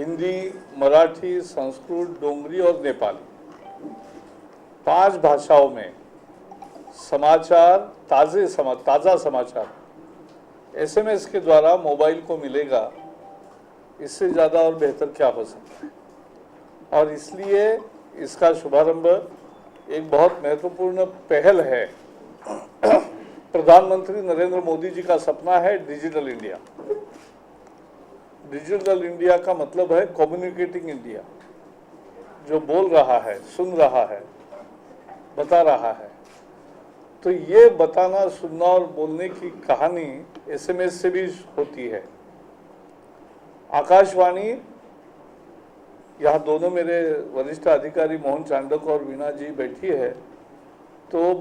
हिंदी, मराठी, संस्कृत, डोंगरी और नेपाली 5 भाषाओं में समाचार, ताज़ा समाचार एसएमएस के द्वारा मोबाइल को मिलेगा। इससे ज़्यादा और बेहतर क्या हो सकता है। और इसलिए इसका शुभारंभ एक बहुत महत्वपूर्ण पहल है। प्रधानमंत्री नरेंद्र मोदी जी का सपना है डिजिटल इंडिया। डिजिटल इंडिया का मतलब है कम्युनिकेटिंग इंडिया, जो बोल रहा है, सुन रहा है, बता रहा है। तो ये बताना, सुनना और बोलने की कहानी एसएमएस से भी होती है। आकाशवाणी, यहाँ दोनों मेरे वरिष्ठ अधिकारी मोहन चांडक और वीणा जी बैठी है, तो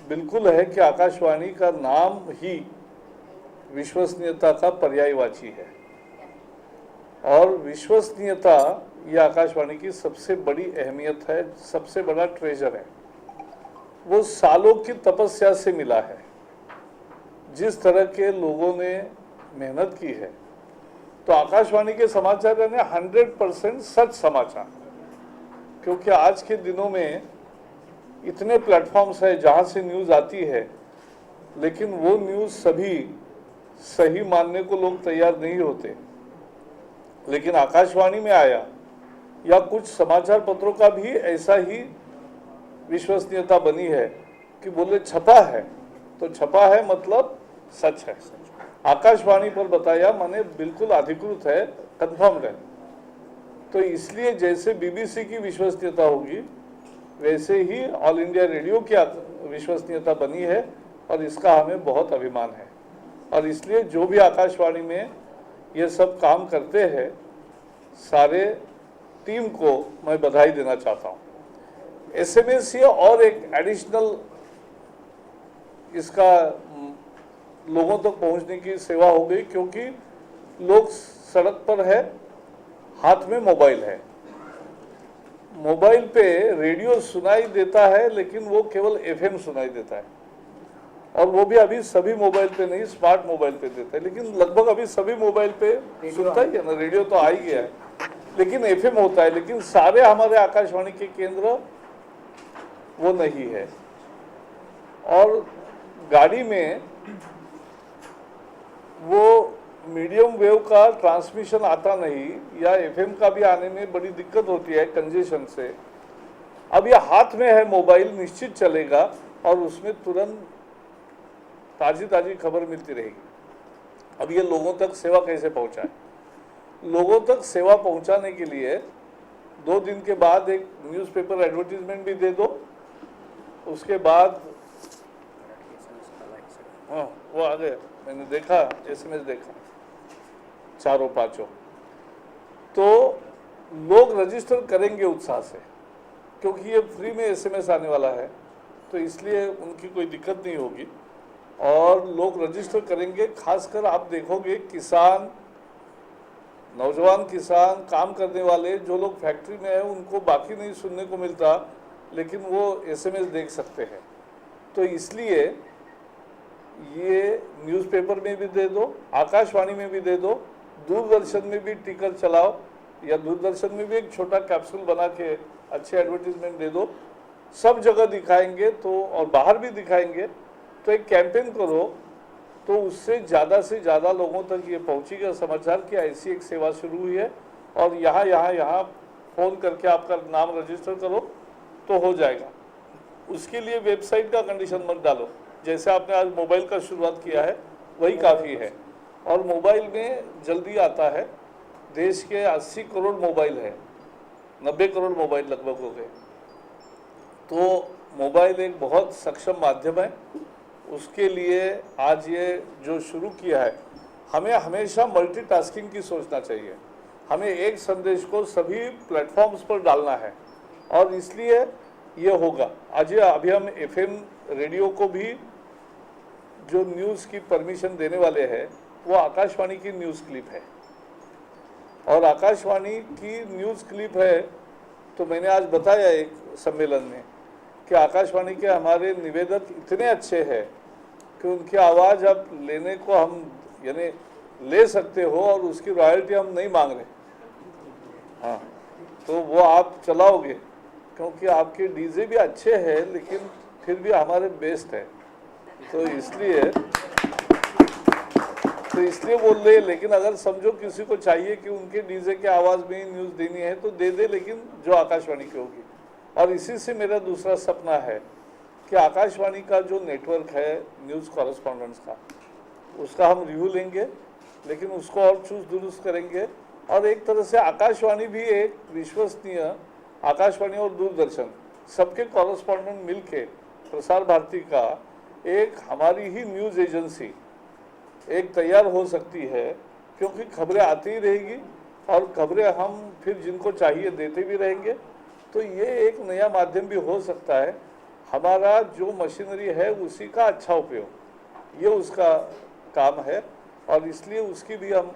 बिल्कुल है कि आकाशवाणी का नाम ही विश्वसनीयता का पर्यायवाची है। और विश्वसनीयता ये आकाशवाणी की सबसे बड़ी अहमियत है, सबसे बड़ा ट्रेजर है। वो सालों की तपस्या से मिला है। जिस तरह के लोगों ने मेहनत की है, तो आकाशवाणी के समाचार यानी 100% सच समाचार। क्योंकि आज के दिनों में इतने प्लेटफॉर्म्स है जहाँ से न्यूज़ आती है, लेकिन वो न्यूज़ सभी सही मानने को लोग तैयार नहीं होते। लेकिन आकाशवाणी में आया या कुछ समाचार पत्रों का भी ऐसा ही विश्वसनीयता बनी है कि बोले छपा है तो छपा है, मतलब सच है। आकाशवाणी पर बताया माने बिल्कुल अधिकृत है, कंफर्म्ड है। तो इसलिए जैसे बीबीसी की विश्वसनीयता होगी, वैसे ही ऑल इंडिया रेडियो की विश्वसनीयता बनी है और इसका हमें बहुत अभिमान है। और इसलिए जो भी आकाशवाणी में ये सब काम करते हैं, सारे टीम को मैं बधाई देना चाहता हूँ। एसएमएस ये और एक एडिशनल इसका लोगों तक पहुंचने की सेवा हो गई, क्योंकि लोग सड़क पर है, हाथ में मोबाइल है। मोबाइल पे रेडियो सुनाई देता है, लेकिन वो केवल एफएम सुनाई देता है। और वो भी अभी सभी मोबाइल पे नहीं, स्मार्ट मोबाइल पे देता है। लेकिन लगभग अभी सभी मोबाइल पे सुनता ही है ना, रेडियो तो आ ही गया है, लेकिन एफएम होता है। लेकिन सारे हमारे आकाशवाणी के केंद्र वो नहीं है। और गाड़ी में वो मीडियम वेव का ट्रांसमिशन आता नहीं, या एफएम का भी आने में बड़ी दिक्कत होती है कंजेशन से। अब ये हाथ में है मोबाइल, निश्चित चलेगा और उसमें तुरंत ताज़ी ताज़ी खबर मिलती रहेगी। अब ये लोगों तक सेवा कैसे पहुंचाए? लोगों तक सेवा पहुंचाने के लिए 2 दिन के बाद एक न्यूज़पेपर एडवर्टीजमेंट भी दे दो। उसके बाद हाँ, वो आ गया, मैंने देखा, एसएमएस देखा 4-5। तो लोग रजिस्टर करेंगे उत्साह से, क्योंकि ये फ्री में एसएमएस आने वाला है, तो इसलिए उनकी कोई दिक्कत नहीं होगी और लोग रजिस्टर करेंगे। खासकर आप देखोगे किसान, नौजवान किसान, काम करने वाले जो लोग फैक्ट्री में हैं, उनको बाकी नहीं सुनने को मिलता, लेकिन वो एसएमएस देख सकते हैं। तो इसलिए ये न्यूज़पेपर में भी दे दो, आकाशवाणी में भी दे दो, दूरदर्शन में भी टिकर चलाओ, या दूरदर्शन में भी एक छोटा कैप्सूल बना के अच्छे एडवर्टीजमेंट दे दो। सब जगह दिखाएंगे तो, और बाहर भी दिखाएंगे, तो एक कैंपेन करो, तो उससे ज़्यादा से ज़्यादा लोगों तक ये पहुँचेगा समाचार की ऐसी एक सेवा शुरू हुई है। और यहाँ फ़ोन करके आपका नाम रजिस्टर करो तो हो जाएगा। उसके लिए वेबसाइट का कंडीशन मत डालो, जैसे आपने आज मोबाइल का शुरुआत किया है वही काफ़ी है। और मोबाइल में जल्दी आता है। देश के 80 करोड़ मोबाइल है, 90 करोड़ मोबाइल लगभग हो गए। तो मोबाइल एक बहुत सक्षम माध्यम है। उसके लिए आज ये जो शुरू किया है, हमें हमेशा मल्टीटास्किंग की सोचना चाहिए। हमें एक संदेश को सभी प्लेटफॉर्म्स पर डालना है और इसलिए ये होगा। आज अभी हम एफएम रेडियो को भी जो न्यूज़ की परमिशन देने वाले हैं, वो आकाशवाणी की न्यूज़ क्लिप है। और आकाशवाणी की न्यूज़ क्लिप है, तो मैंने आज बताया एक सम्मेलन में कि आकाशवाणी के हमारे निवेदक इतने अच्छे हैं कि उनकी आवाज़ अब लेने को हम यानी ले सकते हो और उसकी रॉयल्टी हम नहीं मांग रहे। हाँ, तो वो आप चलाओगे, क्योंकि आपके डीजे भी अच्छे हैं लेकिन फिर भी हमारे बेस्ट है, तो इसलिए बोल रहे हैं। लेकिन अगर समझो किसी को चाहिए कि उनके डीजे के आवाज़ में ही न्यूज़ देनी है तो दे दे, लेकिन जो आकाशवाणी की होगी। और इसी से मेरा दूसरा सपना है कि आकाशवाणी का जो नेटवर्क है न्यूज़ कॉरेस्पॉन्डेंट्स का, उसका हम रिव्यू लेंगे, लेकिन उसको और चूज दुरुस्त करेंगे। और एक तरह से आकाशवाणी भी एक विश्वसनीय, आकाशवाणी और दूरदर्शन सबके कॉरेस्पॉन्डेंट मिलके प्रसार भारती का एक हमारी ही न्यूज़ एजेंसी एक तैयार हो सकती है, क्योंकि खबरें आती ही रहेगी और खबरें हम फिर जिनको चाहिए देते भी रहेंगे। तो ये एक नया माध्यम भी हो सकता है। हमारा जो मशीनरी है उसी का अच्छा उपयोग, ये उसका काम है, और इसलिए उसकी भी हम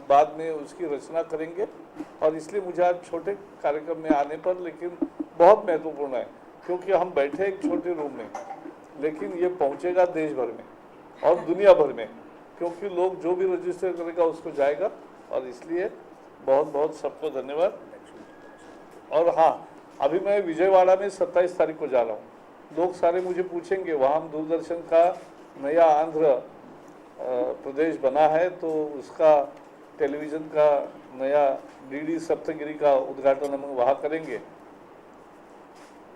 बाद में उसकी रचना करेंगे। और इसलिए मुझे आज छोटे कार्यक्रम में आने पर लेकिन बहुत महत्वपूर्ण है, क्योंकि हम बैठे एक छोटे रूम में, लेकिन ये पहुंचेगा देश भर में और दुनिया भर में, क्योंकि लोग जो भी रजिस्टर करेगा उसको जाएगा। और इसलिए बहुत बहुत सबको धन्यवाद। और हाँ, अभी मैं विजयवाड़ा में 27 तारीख को जा रहा हूँ। लोग सारे मुझे पूछेंगे, वहाँ हम दूरदर्शन का नया आंध्र प्रदेश बना है, तो उसका टेलीविज़न का नया डीडी सप्तगिरी का उद्घाटन हम वहाँ करेंगे।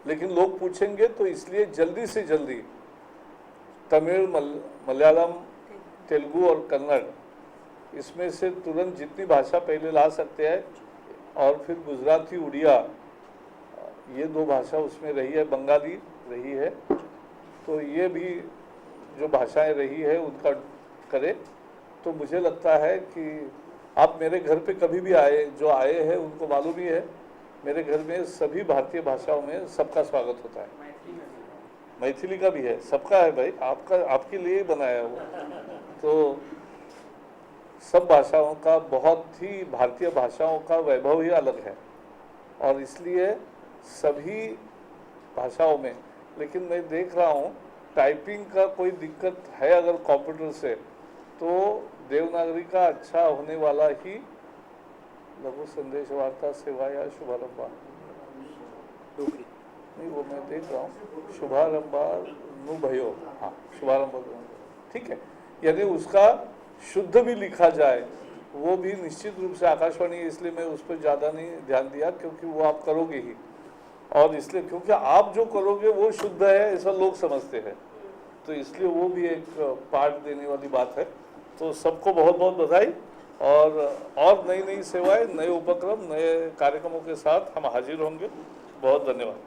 लेकिन लोग पूछेंगे, तो इसलिए जल्दी से जल्दी तमिल, मलयालम, तेलुगु और कन्नड़, इसमें से तुरंत जितनी भाषा पहले ला सकते हैं, और फिर गुजराती, उड़िया, ये 2 भाषा उसमें रही है, बंगाली रही है, तो ये भी जो भाषाएं रही है उनका करें। तो मुझे लगता है कि आप मेरे घर पे कभी भी आए, जो आए हैं उनको मालूम ही है, मेरे घर में सभी भारतीय भाषाओं में सबका स्वागत होता है। मैथिली का भी है, सबका है भाई, आपका आपके लिए ही बनाया वो। तो सब भाषाओं का, बहुत ही भारतीय भाषाओं का वैभव ही अलग है, और इसलिए सभी भाषाओं में। लेकिन मैं देख रहा हूँ टाइपिंग का कोई दिक्कत है अगर कंप्यूटर से, तो देवनागरी का अच्छा होने वाला ही लघु संदेश वार्ता सेवा या शुभारंभ नहीं, वो मैं देख रहा हूँ शुभारंभा नु भयो, हाँ शुभारंभ, ठीक है। यानी उसका शुद्ध भी लिखा जाए, वो भी निश्चित रूप से आकाशवाणी, इसलिए मैं उस पर ज़्यादा नहीं ध्यान दिया, क्योंकि वो आप करोगे ही, और इसलिए क्योंकि आप जो करोगे वो शुद्ध है ऐसा लोग समझते हैं, तो इसलिए वो भी एक पार्ट देने वाली बात है। तो सबको बहुत बहुत बधाई, और नई नई सेवाएं, नए उपक्रम, नए कार्यक्रमों के साथ हम हाजिर होंगे। बहुत धन्यवाद।